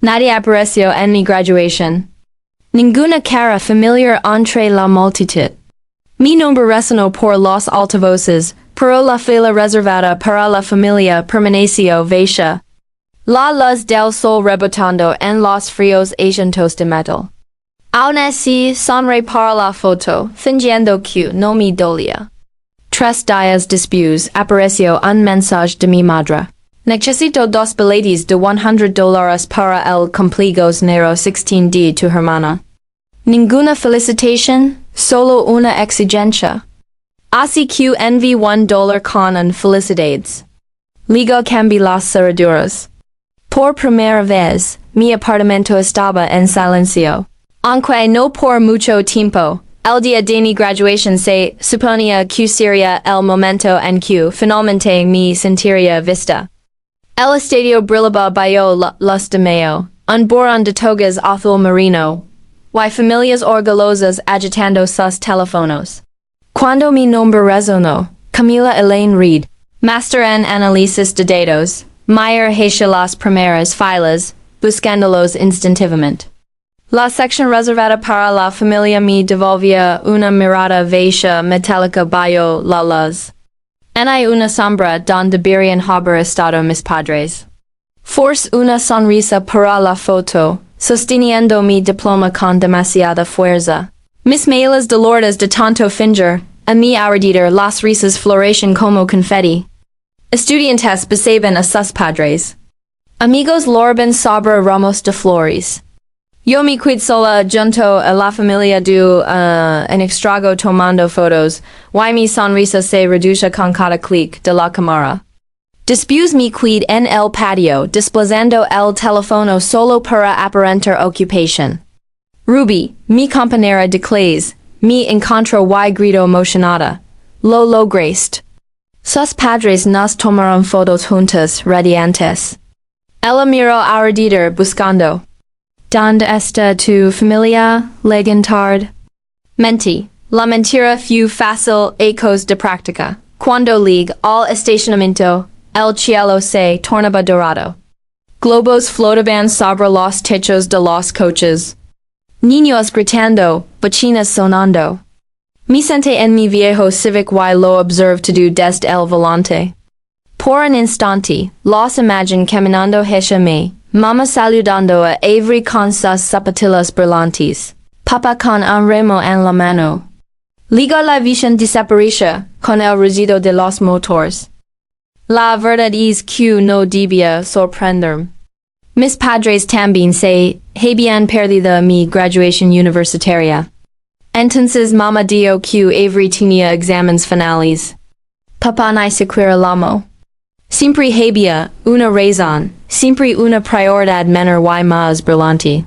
Nadie apareció en mi graduación. Ninguna cara familiar entre la multitud. Mi nombre resonó por los altavoces, pero la fila reservada para la familia permaneció vacía. La luz del sol rebotando en los fríos asientos de metal. Aún así, sonreí para la foto, fingiendo que no me dolía. 3 días después, apareció un mensaje de mi madre. Necesito 2 billetes de $100 para el cumpleaños número 16 de tu hermana. Ninguna felicitación, solo una exigencia. Así que envié $1 con un felicidades. Luego cambié las cerraduras. Por primera vez, mi apartamento estaba en silencio. Aunque no por mucho tiempo, el día de mi graduación se suponía que sería el momento en que finalmente me sentiría vista. El estadio brillaba bajo la luz de mayo, un borrón de togas azul marino, y familias orgullosas agitando sus teléfonos. Cuando mi nombre resonó, Camila Elaine Reed, Master en Análisis de Datos, Mayer hacia las primeras filas, buscándolos instintivamente. La sección reservada para la familia me devolvía una mirada vacía metálica bajo la luz. En hay una sombra donde deberían haber estado mis padres. Force una sonrisa para la foto, sosteniendo mi diploma con demasiada fuerza. Mis malas dolorosas de tanto fingir, a mi alrededor las risas florecen como confetti. Estudiantes besaban a sus padres. Amigos lorben sobre ramos de flores. Yo me quedé sola junto a la familia en extrago tomando fotos, y mi sonrisa se reduce con cada clic de la cámara. Después me quedé en el patio, desplazando el teléfono solo para aparentar ocupación. Ruby, mi compañera de clase, me encontró y gritó emocionada. Lo lograste. Sus padres nos tomaron fotos juntas, radiantes. Ella miró alrededor buscando. ¿Dónde está tu familia? Legantard. Mentí. La mentira fue fácil ecos de práctica. Cuando llegué al estacionamiento, el cielo se tornaba dorado. Globos flotaban sobre los techos de los coches. Niños gritando, bocinas sonando. Me senté en mi viejo Civic y lo observé todo desde el volante. Por un instante, los imaginé caminando hacia mí. Mamá saludando a Avery con sus zapatillas brillantes. Papá con un remo en la mano. Luego la visión desapareció con el ruido de los motores. La verdad es que no debía sorprenderme. Mis padres también se habían perdido mi graduación universitaria. Entonces mamá dijo que Avery tenía exámenes finales. Papá ni siquiera llamó. Siempre había una razón, siempre una prioridad menor y más brillante.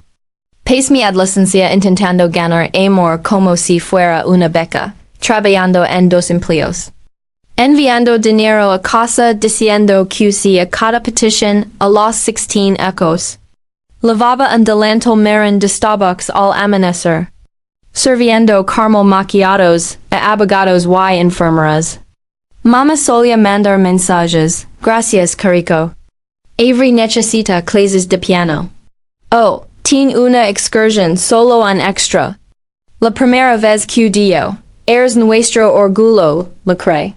Pasé mi adolescencia intentando ganar amor como si fuera una beca, trabajando en 2 empleos. Enviando dinero a casa diciendo que sí a cada petición a los 16 ecos. Lavaba un delantal marrón de Starbucks al amanecer. Sirviendo caramel macchiatos a abogados y enfermeras. Mamá solía mandar mensajes. Gracias, carico. Avery necesita clases de piano. Oh, tiene una excursión solo un extra. La primera vez que dio. Eres nuestro orgullo, le cree.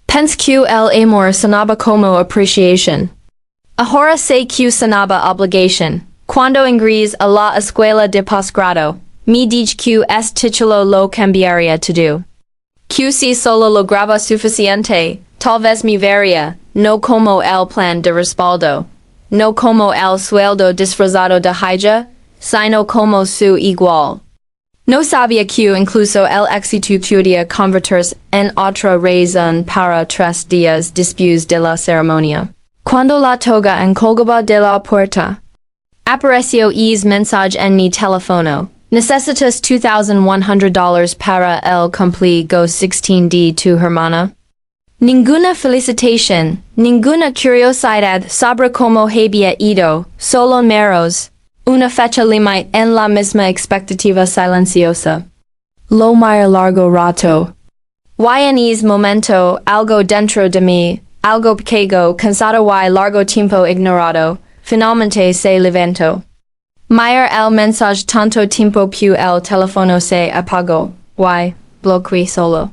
Pense que el amor sonaba como apreciación. Ahora sé que sonaba obligación. Cuando ingresé a la escuela de posgrado, me dije que este título lo cambiaría todo. Que si solo lograba suficiente, tal vez me vería, no como el plan de respaldo, no como el sueldo disfrazado de haya, sino como su igual. No sabía que incluso el éxito podía convertirse en otra razón para 3 días después de la ceremonia. Cuando la toga colgaba de la puerta, apareció mensaje en mi teléfono. Necesitas $2,100 para el cumpleaños 16 de tu hermana. Ninguna felicitación, ninguna curiosidad sobre cómo había ido, solo meros. Una fecha límite en la misma expectativa silenciosa. Lo miré largo rato. Y en ese momento, algo dentro de mí, algo pequeño, cansado y largo tiempo ignorado, finalmente se levantó. Mayor el mensaje tanto tiempo pu el teléfono se apagó. Y. Bloqueé solo.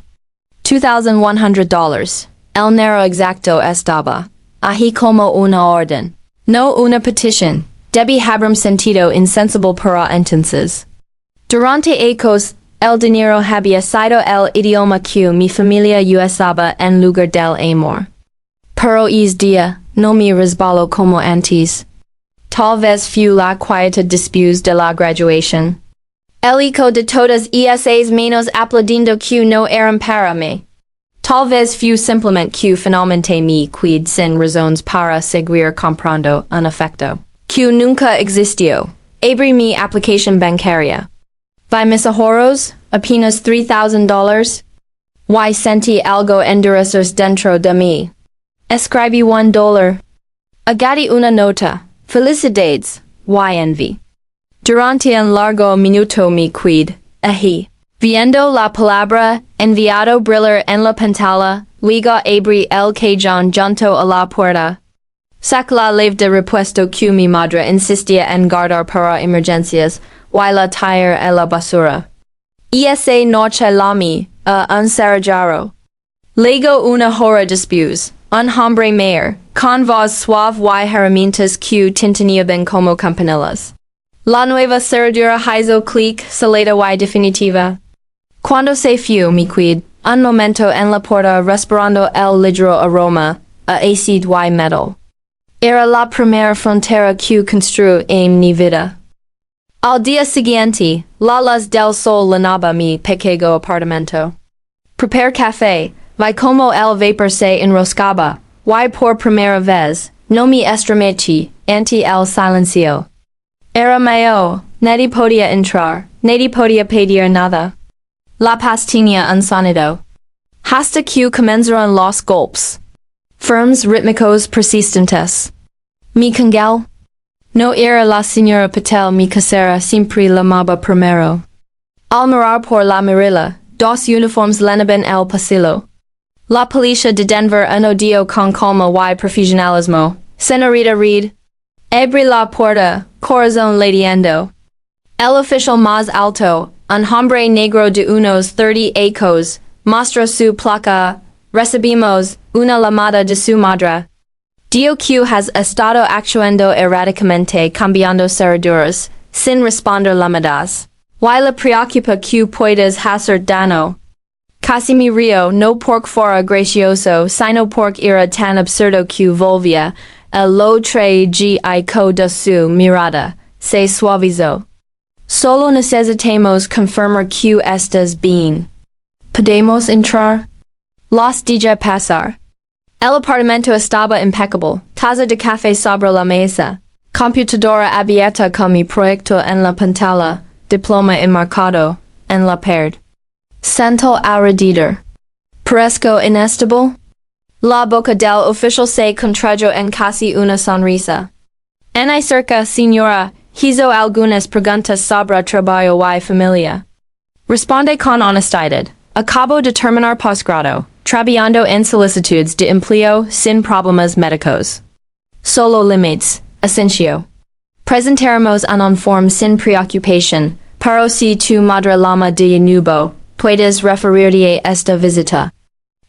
$2,100. El dinero exacto estaba. Ahí como una orden. No una petición. Debí haber sentido insensible para entonces. Durante ecos, el dinero había sido el idioma que mi familia usaba en lugar del amor. Pero es día, no me resbalo como antes. Tal vez fue la quieta después de la graduación. El eco de todas esas menos aplaudiendo que no eran para mí. Tal vez fue simplemente que finalmente me quedé sin razones para seguir comprando un afecto que nunca existió. Abrí mi aplicación bancaria. Vi mis ahorros, apenas $3,000. Y sentí algo endurecer dentro de mí. Escribí $1. Añadí una nota. Felicidades, y enví. Durante un largo minuto me quedé ahí, viendo la palabra enviado brillar en la pantalla, luego abrí el cajón junto a la puerta. Saqué la llave de repuesto que mi madre insistía en guardar para emergencias, y la tiré a la basura. Esa noche la mi a un cerrajero. Luego una hora después, un hombre mayor, con voz suave y herramientas que tintenían como campanilas. La nueva cerradura hizo clic, salida y definitiva. Cuando se fue me quedé un momento en la puerta respirando el ligero aroma a acid y metal. Era la primera frontera que construí en mi vida. Al día siguiente, la luz del sol llenaba mi pequeño apartamento. Preparé café, vi como el vapor se enroscaba, y por primera vez, no me estremecí ante el silencio. Era mayo, nadie podía entrar, nadie podía pedir nada. La paz tenía un sonido. Hasta que comenzaron los golpes. Firmes, rítmicos, persistentes. Mi cangel. No era la señora Patel mi casera siempre llamaba primero. Al mirar por la mirilla, dos uniformes llenaban el pasillo. La policía de Denver un odio con calma y profesionalismo. Señorita Reed. Abrí la puerta, corazón latiendo. El oficial más alto, un hombre negro de unos 30 años, mostró su placa. Recibimos una llamada de su madre. Dio que has estado actuando erráticamente cambiando cerraduras, sin responder llamadas. Y la preocupa que puedes hacer daño. Casi me río no porque fuera gracioso, sino porque era tan absurdo que volvía. El lo trágico de su mirada se suavizó. Solo necesitamos confirmar que estás bien. ¿Podemos entrar? Los dejé pasar. El apartamento estaba impecable, taza de café sobre la mesa, computadora abierta con mi proyecto en la pantalla, diploma enmarcado en la pared. Sento alrededor. Parezco inestable. La boca del oficial se contrajo en casi una sonrisa. En acerca, señora, hizo algunas preguntas sobre trabajo y familia. Responde con honestidad. Acabo de terminar postgrado, trabajando en solicitudes de empleo sin problemas médicos. Solo límites, esencio. Presentaremos un informe sin preocupación, pero si tu madre llama de nuevo, puedes referirte a esta visita.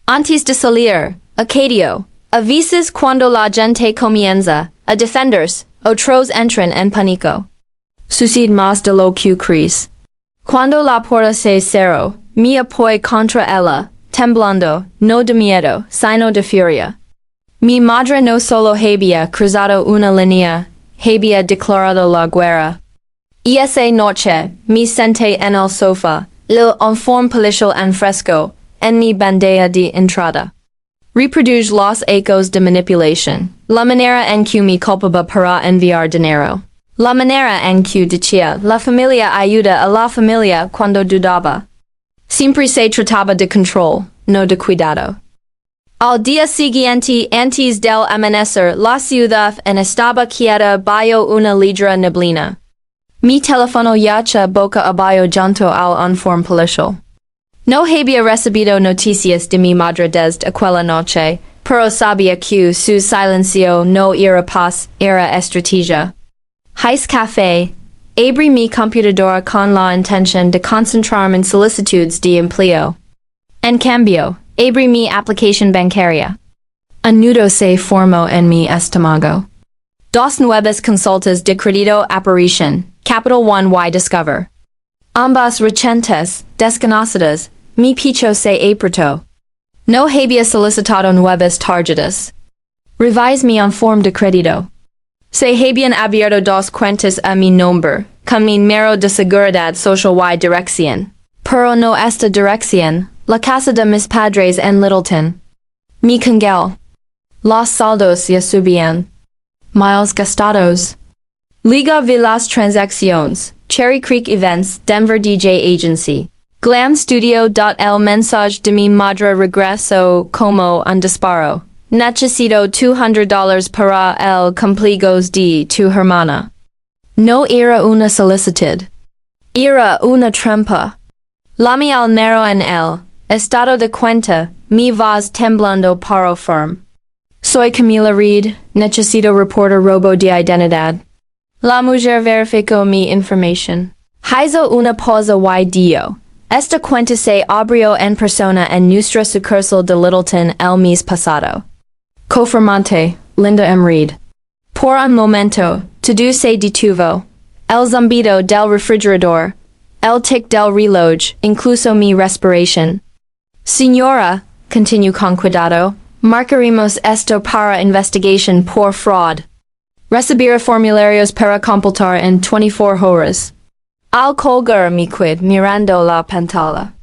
Antes de salir, Acadio, avises cuando la gente comienza a defenderse, otros entran en pánico. Sucede más de lo que crees. Cuando la puerta se cerró, me apoyé contra ella, temblando, no de miedo, sino de furia. Mi madre no solo había cruzado una línea, había declarado la guerra. Y esa noche, me senté en el sofá, el uniforme policial en fresco, en mi bandeja de entrada. Reproduce los ecos de manipulación. La manera en que me culpaba para enviar dinero. La manera en que decía, la familia ayuda a la familia cuando dudaba. Siempre se trataba de control, no de cuidado. Al día siguiente, antes del amanecer, la ciudad en estaba quieta bajo una ligera neblina. Mi teléfono yacha boca abajo junto al uniforme policial. No había recibido noticias de mi madre desde aquella noche, pero sabía que su silencio no era paz, era estrategia. Hice café, Abrí mi computadora con la intención de concentrarme en solicitudes de empleo. En cambio, abrí mi aplicación bancaria. Un nudo se formó en mi estómago. Dos nuevas consultas de crédito aparecieron. Capital 1 y discover. Ambas recientes, desconocidas, mi pecho se apretó. No había solicitado nuevas tarjetas. Revise mi form de crédito. Se habían abierto dos cuentas a mi nombre, con mi número de seguridad social y dirección. Pero no esta dirección, la casa de mis padres en Littleton. Mi congel. Los saldos ya subían. Miles gastados. Liga vi las transacciones. Cherry Creek Events, Denver DJ Agency. Glam Studio. El mensaje de mi madre regreso como un disparo. Necesito $200 para el cumpleaños de tu hermana. No era una solicitud. Era una trampa. La mi almero en el estado de cuenta, mi voz temblando para firm. Soy Camila Reed, necesito reporter robo de identidad. La mujer verificó mi información. Hizo una pausa y dio. Esta cuenta se abrió en persona en nuestra sucursal de Littleton el mes pasado. Confirmante, Linda M. Reed. Por un momento, todo se detuvo. El zumbido del refrigerador. El tic del reloj, incluso mi respiración. Señora, continuó con cuidado, marcaremos esto para investigación por fraude. Recibir formularios para completar en 24 horas. Al colgar mi quid mirando la pantalla.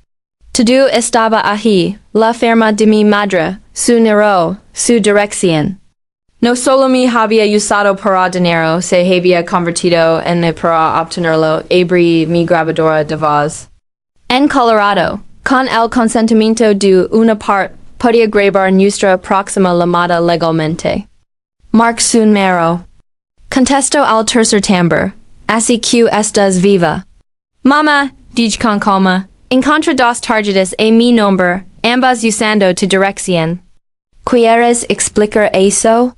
Todo estaba allí, la firma de mi madre, su número, su dirección. No solo me había usado para dinero, se había convertido en para obtenerlo, abrí mi grabadora de voz. En Colorado, con el consentimiento de una parte, podía grabar nuestra próxima llamada legalmente. Mark su número. Contesto al tercer timbre. Así que estás viva. Mamá, dije con calma, encontré dos tarjetas a mi nombre, ambas usando tu dirección. ¿Quieres explicar eso?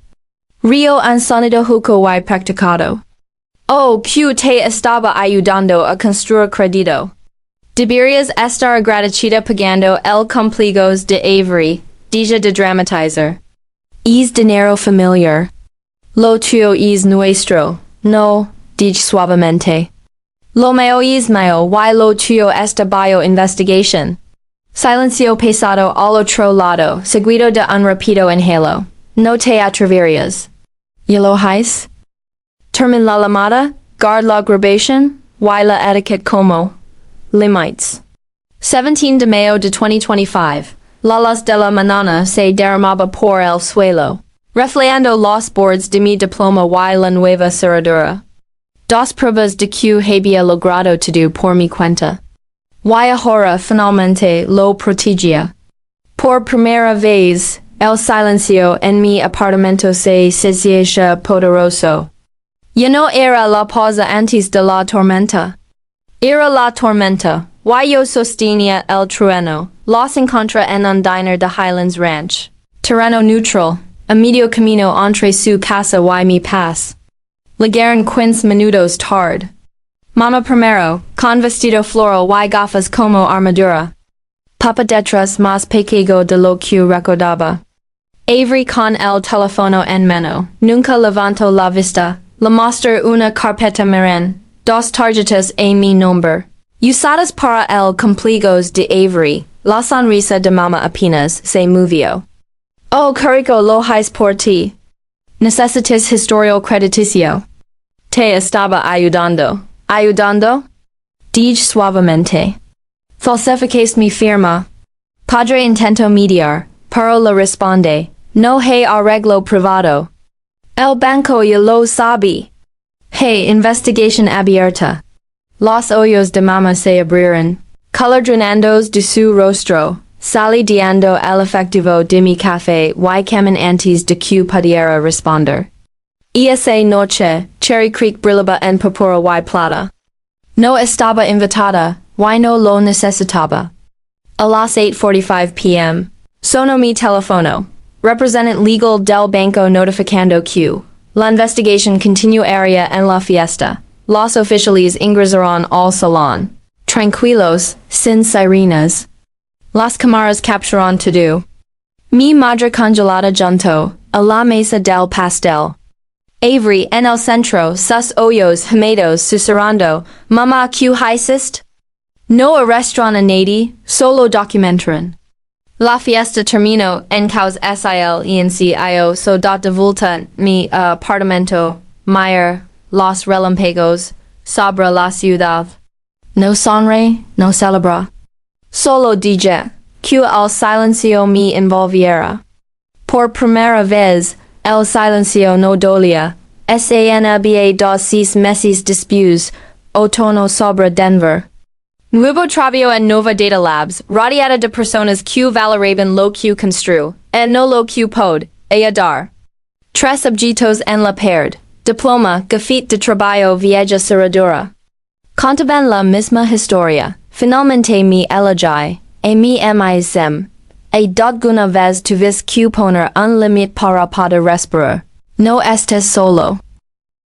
Río un sonido juco y practicado. Oh, que te estaba ayudando a construir crédito. Deberías estar agradecida pagando el cumpleaños de Avery, deja de dramatizar. Es dinero familiar. Lo tuyo es nuestro. No, dije suavemente. Lo mío es mío y lo tuyo está bajo investigación. Silencio pesado al otro lado, seguido de un rápido inhalo. No te atreverías. ¿Y lo has? Termin la llamada, guard la grabación, y la etiquette como límites. 17 de mayo de 2025. La luz de la mañana se derramaba por el suelo, reflejando los bordes de mi diploma y la nueva cerradura. Dos pruebas de que había logrado todo por mi cuenta. Y ahora finalmente lo protegía. Por primera vez, el silencio en mi apartamento se hacía poderoso. Ya no era la pausa antes de la tormenta. Era la tormenta, y yo sostenía el trueno, los encontré en un diner de Highlands Ranch. Terreno neutral, a medio camino entre su casa y mi paz. Llegaron 15 minutos tarde. Mamá primero, con vestido floral y gafas como armadura. Papa detrás más pequeño de lo que recordaba. Avery con el teléfono en mano, nunca levantó la vista, le mostró una carpeta marrón, dos tarjetas a mi nombre. Usadas para el cumpleaños de Avery, la sonrisa de mamá apenas se movió. Oh, carico, lo has por ti. Necesitas historial crediticio. Te estaba ayudando. ¿Ayudando? Dije suavemente. Falsifiques mi firma. Padre intento mediar, pero le responde, no hay arreglo privado. El banco ya lo sabe. Hey, investigación abierta. Los ojos de mamá se abrieron. Color de su rostro. Saliendo el efectivo de mi café y camin antes de que pudiera responder. Esa noche, Cherry Creek brillaba en púrpura y plata. No estaba invitada, y no lo necesitaba. A las 8:45 p.m. Sonó mi teléfono. Representante legal del banco notificando que la investigación continuaría en la fiesta. los oficiales ingresaron al salón. Tranquilos, sin sirenas. Las cámaras capturaron todo. Mi madre congelada junto a la mesa del pastel. Avery en el centro, sus ojos húmedos susurrando, Mamá, ¿qué hiciste? No arrestaron a nadie, solo documentaron. La fiesta terminó en caos silencio so da de vuelta mi apartamento, Mayer, los relampagos, sobre la ciudad. No sonre, no celebra. Solo dije, que el silencio me envolviera. Por primera vez, el silencio no dolía. Sanba 6 meses después, otoño sobre Denver. Nuevo trabajo en Nova Data Labs, rodeada de personas que valoraban lo que constru, y no lo que pod, ayudar. 3 objetos en la pared, diploma, gafete de trabajo vieja cerradura. Contaban la misma historia, finalmente me elegí, y mi mism, y alguna vez tuvis que poner un límite para poder respirar. No estés solo.